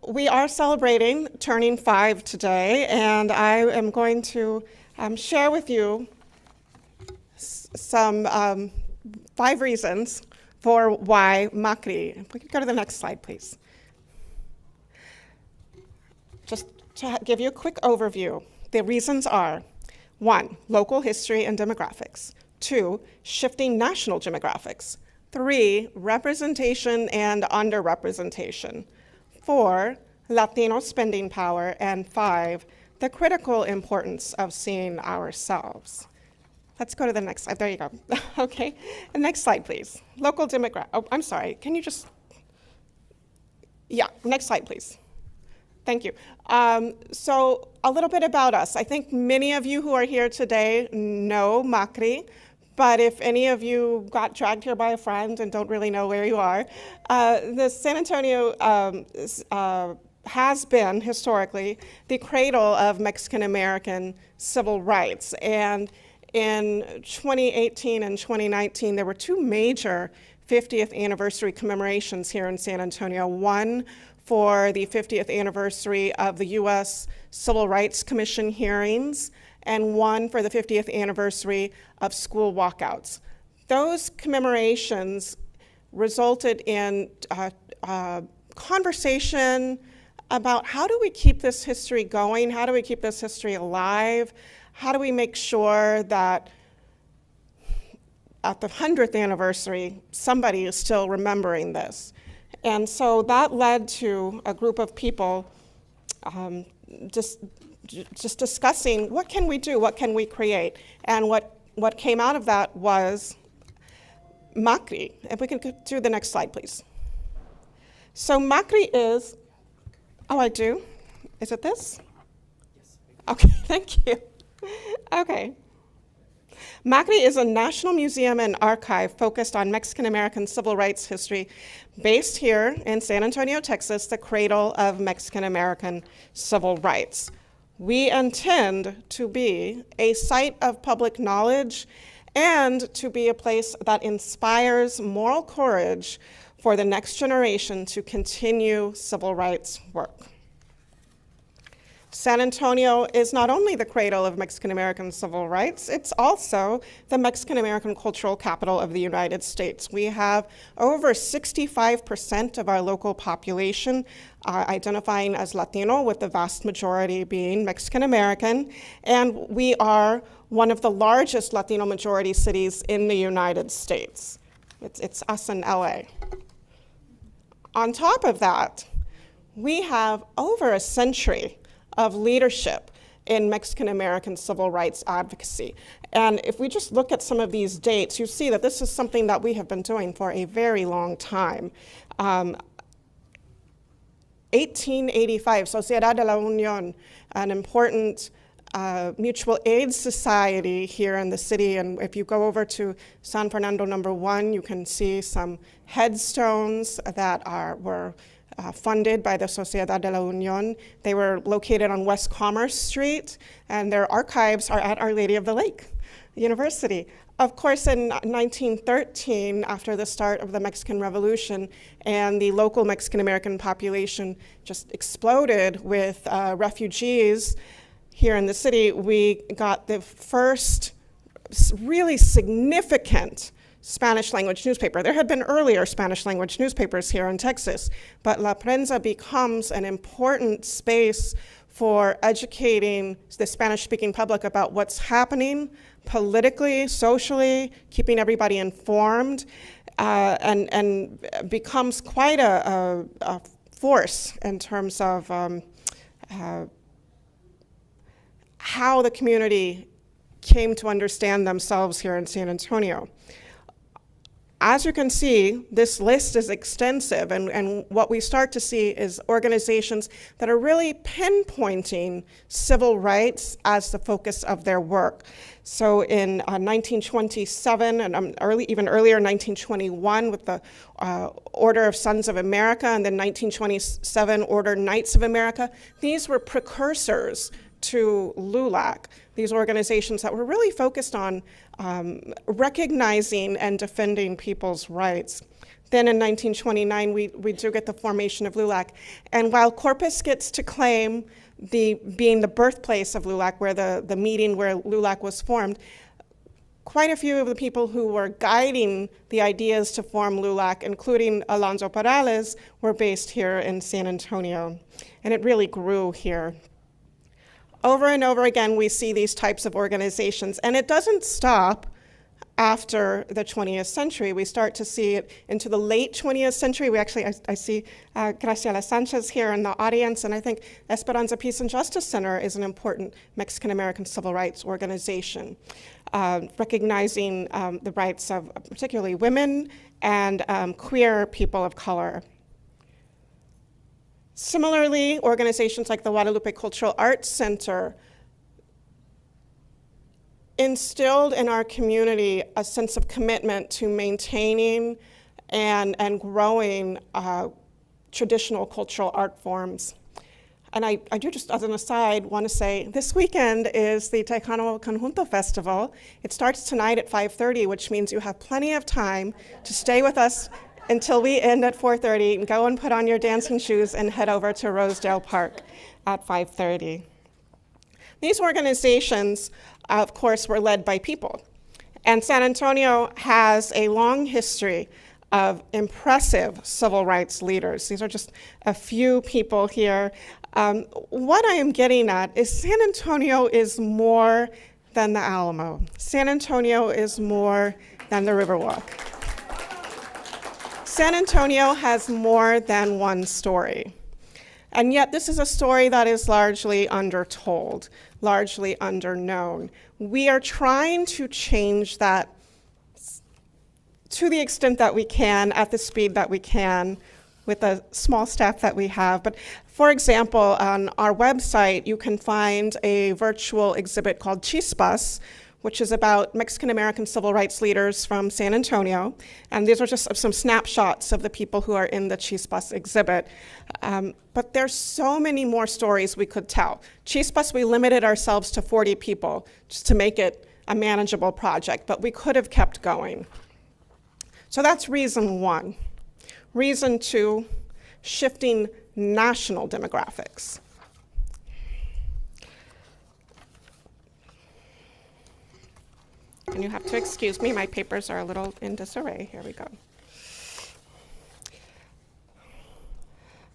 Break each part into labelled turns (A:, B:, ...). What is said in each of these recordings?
A: we are celebrating turning 5 today, and I am going to share with you some 5 reasons for why MACRI. If we could go to the next slide, please. Just to give you a quick overview, the reasons are: 1, local history and demographics; 2, shifting national demographics; 3, representation and underrepresentation; 4, Latino spending power; and 5, the critical importance of seeing ourselves. Let's go to the next slide. There you go. Okay, the next slide, please. Local demographic. Oh, I'm sorry. Can you just? Yeah, next slide, please. Thank you. So a little bit about us. I think many of you who are here today know MACRI, but if any of you got dragged here by a friend and don't really know where you are, the San Antonio has been historically the cradle of Mexican-American civil rights. And in 2018 and 2019, there were 2 major 50th anniversary commemorations here in San Antonio. One for the 50th anniversary of the U.S. Civil Rights Commission hearings, and one for the 50th anniversary of school walkouts. Those commemorations resulted in conversation about how do we keep this history going, how do we keep this history alive, how do we make sure that at the 100th anniversary, somebody is still remembering this. And so that led to a group of people just discussing what can we do, what can we create? And what came out of that was MACRI. If we can do the next slide, please. So MACRI is, oh, I do? Is it this? Yes. Okay, thank you. Okay. MACRI is a national museum and archive focused on Mexican-American civil rights history, based here in San Antonio, Texas, the cradle of Mexican-American civil rights. We intend to be a site of public knowledge and to be a place that inspires moral courage for the next generation to continue civil rights work. San Antonio is not only the cradle of Mexican-American civil rights, it's also the Mexican-American cultural capital of the United States. We have over 65% of our local population identifying as Latino, with the vast majority being Mexican-American, and we are one of the largest Latino majority cities in the United States. It's us in LA. On top of that, we have over a century of leadership in Mexican-American civil rights advocacy. And if we just look at some of these dates, you see that this is something that we have been doing for a very long time. 1885, Sociedad de la Unión, an important mutual aid society here in the city. And if you go over to San Fernando number 1, you can see some headstones that were funded by the Sociedad de la Unión. They were located on West Commerce Street, and their archives are at Our Lady of the Lake University. Of course, in 1913, after the start of the Mexican Revolution, and the local Mexican-American population just exploded with refugees here in the city, we got the first really significant Spanish language newspaper. There had been earlier Spanish language newspapers here in Texas, but La Prensa becomes an important space for educating the Spanish-speaking public about what's happening politically, socially, keeping everybody informed, and becomes quite a force in terms of how the community came to understand themselves here in San Antonio. As you can see, this list is extensive, and what we start to see is organizations that are really pinpointing civil rights as the focus of their work. So in 1927, and even earlier, 1921, with the Order of Sons of America, and then 1927, Order Knights of America, these were precursors to LULAC, these organizations that were really focused on recognizing and defending people's rights. Then in 1929, we do get the formation of LULAC. And while Corpus gets to claim being the birthplace of LULAC, where the meeting where LULAC was formed, quite a few of the people who were guiding the ideas to form LULAC, including Alonso Perales, were based here in San Antonio. And it really grew here. Over and over again, we see these types of organizations, and it doesn't stop after the 20th century. We start to see it into the late 20th century. I see Graciela Sanchez here in the audience, and I think Esperanza Peace and Justice Center is an important Mexican-American civil rights organization, recognizing the rights of particularly women and queer people of color. Similarly, organizations like the Guadalupe Cultural Arts Center instilled in our community a sense of commitment to maintaining and growing traditional cultural art forms. And I do, just as an aside, want to say this weekend is the Tejano Conjunto Festival. It starts tonight at 5:30, which means you have plenty of time to stay with us until we end at 4:30, and go and put on your dancing shoes and head over to Rosedale Park at 5:30. These organizations, of course, were led by people. And San Antonio has a long history of impressive civil rights leaders. These are just a few people here. What I am getting at is San Antonio is more than the Alamo. San Antonio is more than the Riverwalk. San Antonio has more than one story. And yet this is a story that is largely undertold, largely underknown. We are trying to change that to the extent that we can, at the speed that we can, with the small staff that we have. But for example, on our website, you can find a virtual exhibit called Chispas, which is about Mexican-American civil rights leaders from San Antonio. And these are just some snapshots of the people who are in the Chispas exhibit. But there's so many more stories we could tell. Chispas, we limited ourselves to 40 people just to make it a manageable project, but we could have kept going. So that's reason one. Reason two, shifting national demographics. And you have to excuse me, my papers are a little in disarray. Here we go.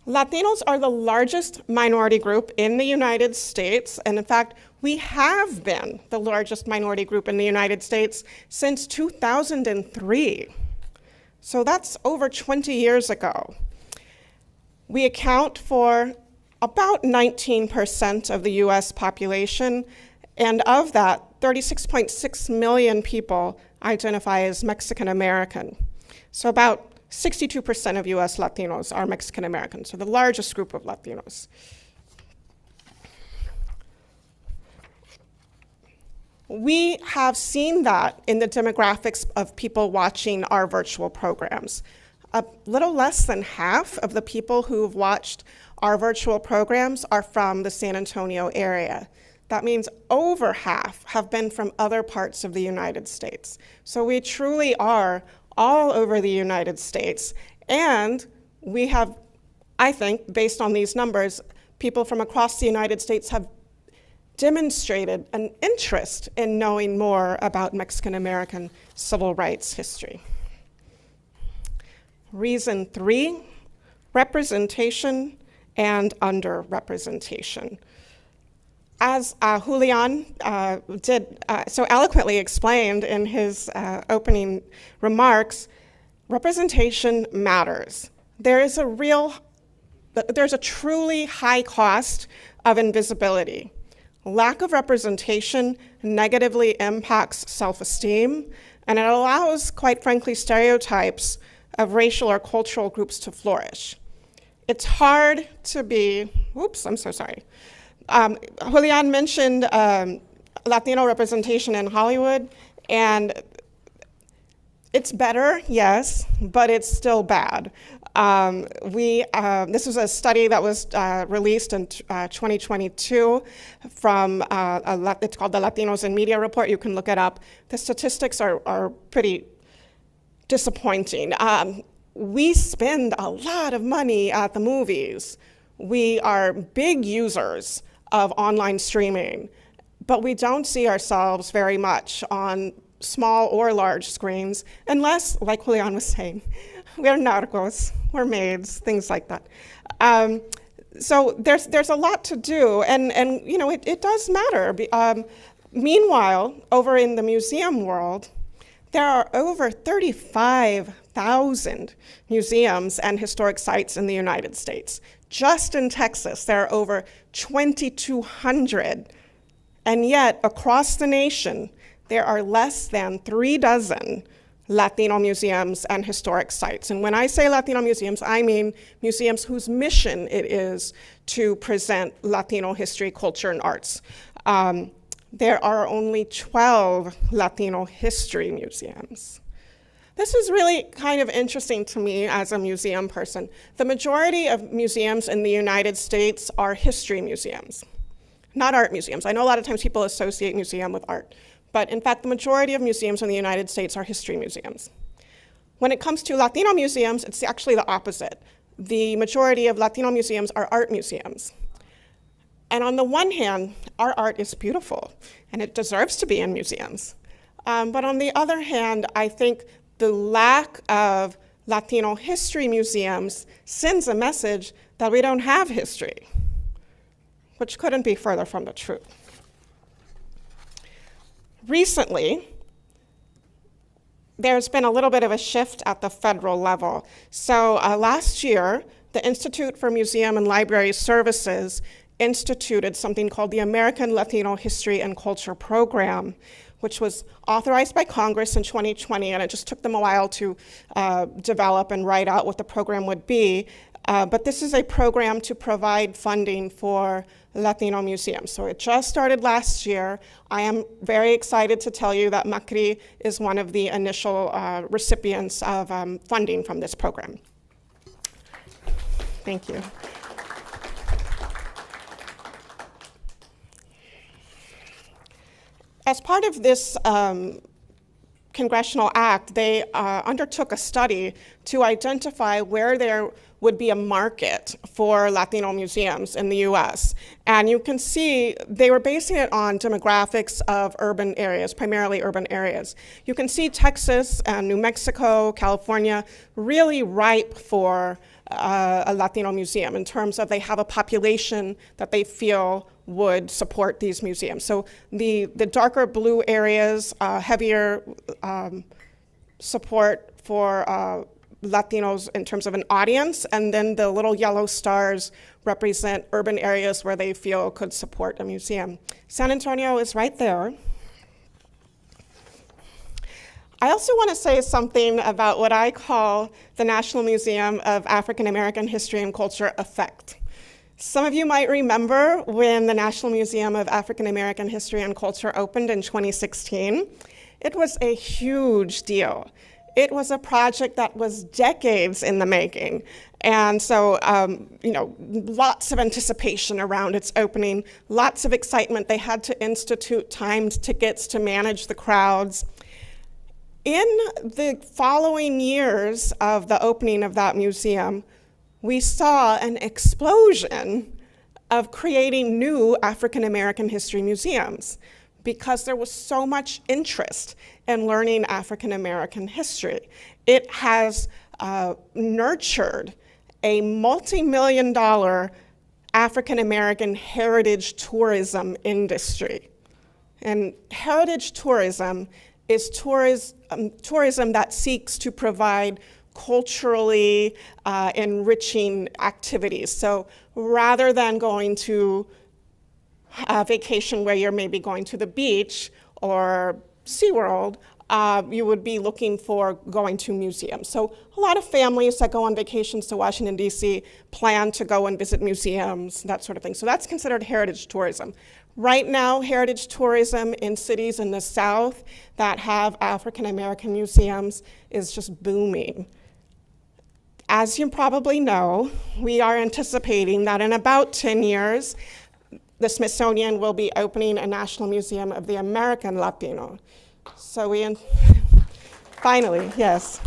A: Latinos are the largest minority group in the United States, and in fact, we have been the largest minority group in the United States since 2003. So that's over 20 years ago. We account for about 19% of the US population, and of that, 36.6 million people identify as Mexican American. So about 62% of US Latinos are Mexican American, so the largest group of Latinos. We have seen that in the demographics of people watching our virtual programs. A little less than half of the people who've watched our virtual programs are from the San Antonio area. That means over half have been from other parts of the United States. So we truly are all over the United States. And we have, I think, based on these numbers, people from across the United States have demonstrated an interest in knowing more about Mexican American civil rights history. Reason three, representation and underrepresentation. As Julian did so eloquently explained in his opening remarks, representation matters. There's a truly high cost of invisibility. Lack of representation negatively impacts self-esteem, and it allows, quite frankly, stereotypes of racial or cultural groups to flourish. It's hard to be, oops, I'm so sorry. Julian mentioned Latino representation in Hollywood, and It's better, yes, but it's still bad. This was a study that was released in 2022 from, it's called the Latinos in Media Report. You can look it up. The statistics are pretty disappointing. We spend a lot of money at the movies. We are big users of online streaming, but we don't see ourselves very much on small or large screens, unless, like Julian was saying, we're narcos, we're maids, things like that. So there's a lot to do, and you know, it does matter. Meanwhile, over in the museum world, there are over 35,000 museums and historic sites in the United States. Just in Texas, there are over 2,200, and yet across the nation, there are less than 36 Latino museums and historic sites. And when I say Latino museums, I mean museums whose mission it is to present Latino history, culture, and arts. There are only 12 Latino history museums. This is really kind of interesting to me as a museum person. The majority of museums in the United States are history museums, not art museums. I know a lot of times people associate museum with art, but in fact, the majority of museums in the United States are history museums. When it comes to Latino museums, it's actually the opposite. The majority of Latino museums are art museums. And on the one hand, our art is beautiful, and it deserves to be in museums. But on the other hand, I think the lack of Latino history museums sends a message that we don't have history, which couldn't be further from the truth. Recently, there's been a little bit of a shift at the federal level. So last year, the Institute for Museum and Library Services instituted something called the American Latino History and Culture Program, which was authorized by Congress in 2020, and it just took them a while to develop and write out what the program would be. But this is a program to provide funding for Latino museums. So it just started last year. I am very excited to tell you that MACRI is one of the initial recipients of funding from this program. Thank you. As part of this congressional act, they undertook a study to identify where there would be a market for Latino museums in the US. And you can see they were basing it on demographics of urban areas, primarily urban areas. You can see Texas and New Mexico, California, really ripe for a Latino museum in terms of they have a population that they feel would support these museums. So the darker blue areas, heavier support for Latinos in terms of an audience, and then the little yellow stars represent urban areas where they feel could support a museum. San Antonio is right there. I also want to say something about what I call the National Museum of African American History and Culture effect. Some of you might remember when the National Museum of African American History and Culture opened in 2016. It was a huge deal. It was a project that was decades in the making. And so, lots of anticipation around its opening, lots of excitement. They had to institute timed tickets to manage the crowds. In the following years of the opening of that museum, we saw an explosion of creating new African American history museums because there was so much interest in learning African American history. It has nurtured a multi-million-dollar African American heritage tourism industry. And heritage tourism is tourism that seeks to provide culturally enriching activities. So rather than going to a vacation where you're maybe going to the beach or SeaWorld, you would be looking for going to museums. So a lot of families that go on vacations to Washington, D.C. plan to go and visit museums, that sort of thing. So that's considered heritage tourism. Right now, heritage tourism in cities in the South that have African American museums is just booming. As you probably know, we are anticipating that in about 10 years, the Smithsonian will be opening a National Museum of the American Latino. So finally, yes.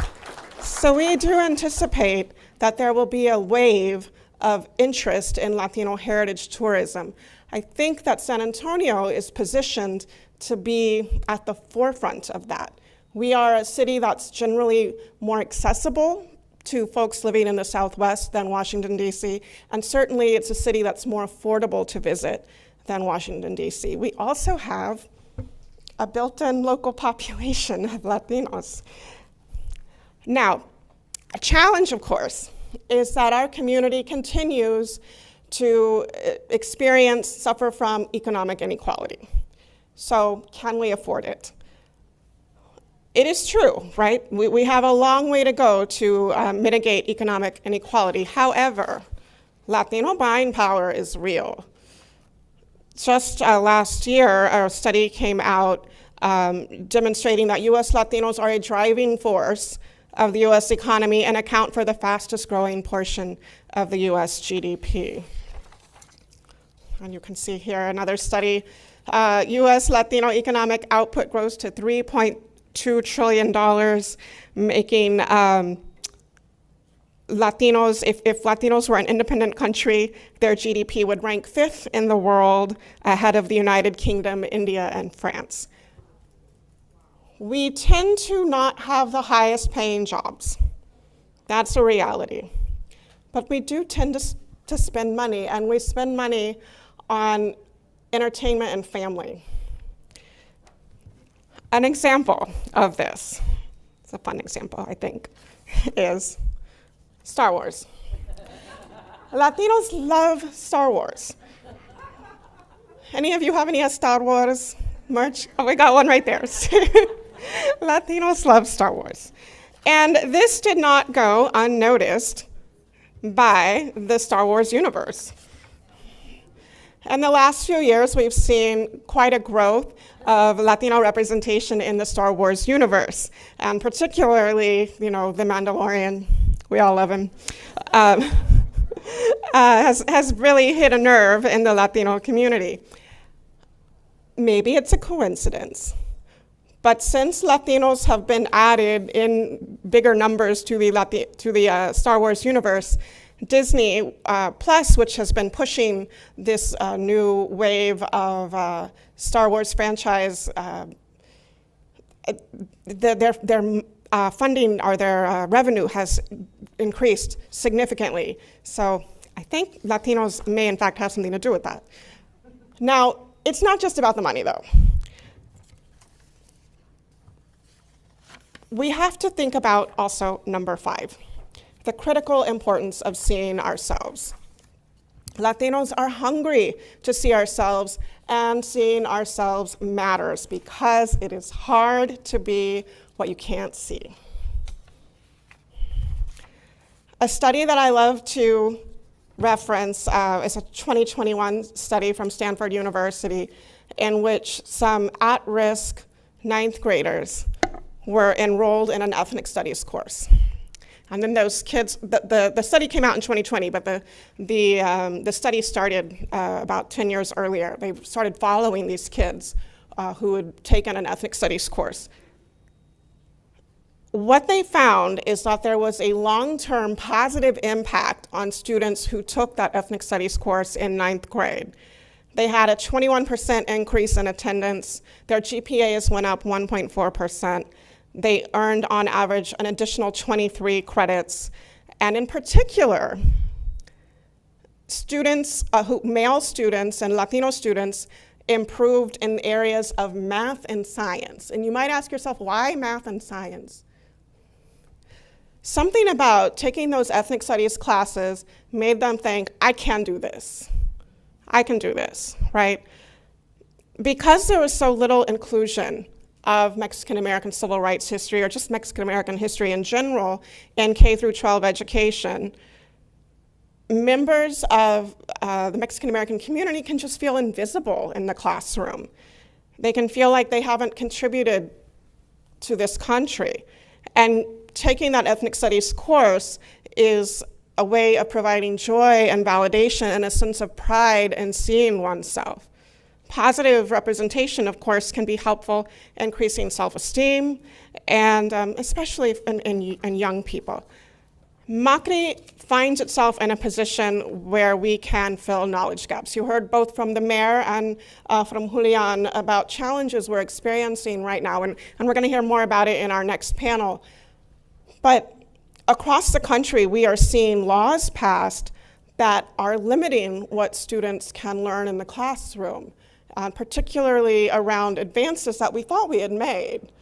A: So we do anticipate that there will be a wave of interest in Latino heritage tourism. I think that San Antonio is positioned to be at the forefront of that. We are a city that's generally more accessible to folks living in the Southwest than Washington, D.C., and certainly it's a city that's more affordable to visit than Washington, D.C. We also have a built-in local population of Latinos. Now, a challenge, of course, is that our community continues to suffer from economic inequality. So can we afford it? It is true, right? We have a long way to go to mitigate economic inequality. However, Latino buying power is real. Just last year, a study came out demonstrating that US Latinos are a driving force of the US economy and account for the fastest growing portion of the US GDP. And you can see here another study. US Latino economic output grows to $3.2 trillion, making Latinos, if Latinos were an independent country, their GDP would rank 5th in the world, ahead of the United Kingdom, India, and France. We tend to not have the highest paying jobs. That's a reality. But we do tend to spend money, and we spend money on entertainment and family. An example of this, it's a fun example, I think, is Star Wars. Latinos love Star Wars. Any of you have any Star Wars merch? Oh, we got one right there. Latinos love Star Wars. And this did not go unnoticed by the Star Wars universe. In the last few years, we've seen quite a growth of Latino representation in the Star Wars universe, and particularly, The Mandalorian, we all love him, has really hit a nerve in the Latino community. Maybe it's a coincidence, but since Latinos have been added in bigger numbers to the Star Wars universe, Disney Plus, which has been pushing this new wave of Star Wars franchise, their funding or their revenue has increased significantly. So I think Latinos may in fact have something to do with that. Now, it's not just about the money though. We have to think about also number 5. The critical importance of seeing ourselves. Latinos are hungry to see ourselves, and seeing ourselves matters because it is hard to be what you can't see. A study that I love to reference is a 2021 study from Stanford University in which some at-risk 9th graders were enrolled in an ethnic studies course. And then those kids, the study came out in 2020, but the study started about 10 years earlier. They started following these kids who had taken an ethnic studies course. What they found is that there was a long-term positive impact on students who took that ethnic studies course in 9th grade. They had a 21% increase in attendance. Their GPAs went up 1.4%. They earned, on average, an additional 23 credits. And in particular, male students and Latino students improved in areas of math and science. And you might ask yourself, why math and science? Something about taking those ethnic studies classes made them think, I can do this. I can do this, right? Because there was so little inclusion of Mexican-American civil rights history, or just Mexican-American history in general, in K through 12 education, members of the Mexican American community can just feel invisible in the classroom. They can feel like they haven't contributed to this country. And taking that ethnic studies course is a way of providing joy and validation and a sense of pride in seeing oneself. Positive representation, of course, can be helpful in increasing self-esteem, and especially in young people. MACRI finds itself in a position where we can fill knowledge gaps. You heard both from the mayor and from Julian about challenges we're experiencing right now, and we're going to hear more about it in our next panel. But across the country, we are seeing laws passed that are limiting what students can learn in the classroom, particularly around advances that we thought we had made.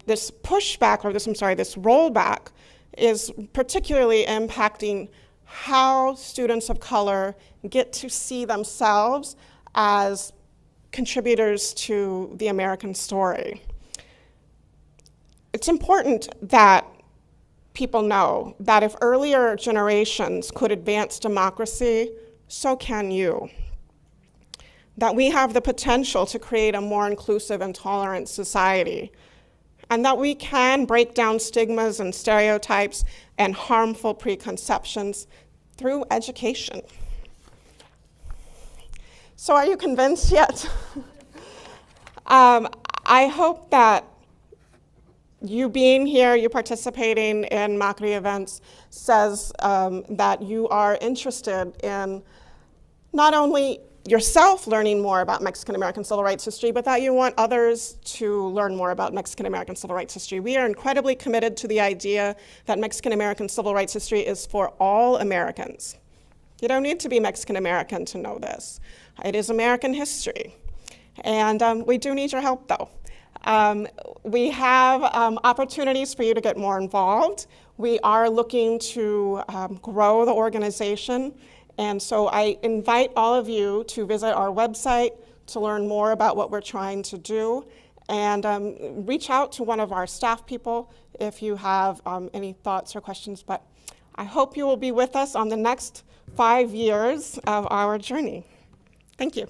A: This pushback, or this rollback, is particularly impacting how students of color get to see themselves as contributors to the American story. It's important that people know that if earlier generations could advance democracy, so can you. That we have the potential to create a more inclusive and tolerant society, and that we can break down stigmas and stereotypes and harmful preconceptions through education. So are you convinced yet? I hope that you being here, you participating in MACRI events, says that you are interested in not only yourself learning more about Mexican American civil rights history, but that you want others to learn more about Mexican American civil rights history. We are incredibly committed to the idea that Mexican American civil rights history is for all Americans. You don't need to be Mexican American to know this. It is American history. And we do need your help, though. We have opportunities for you to get more involved. We are looking to grow the organization. And so I invite all of you to visit our website to learn more about what we're trying to do, and reach out to one of our staff people if you have any thoughts or questions. But I hope you will be with us on the next 5 years of our journey. Thank you.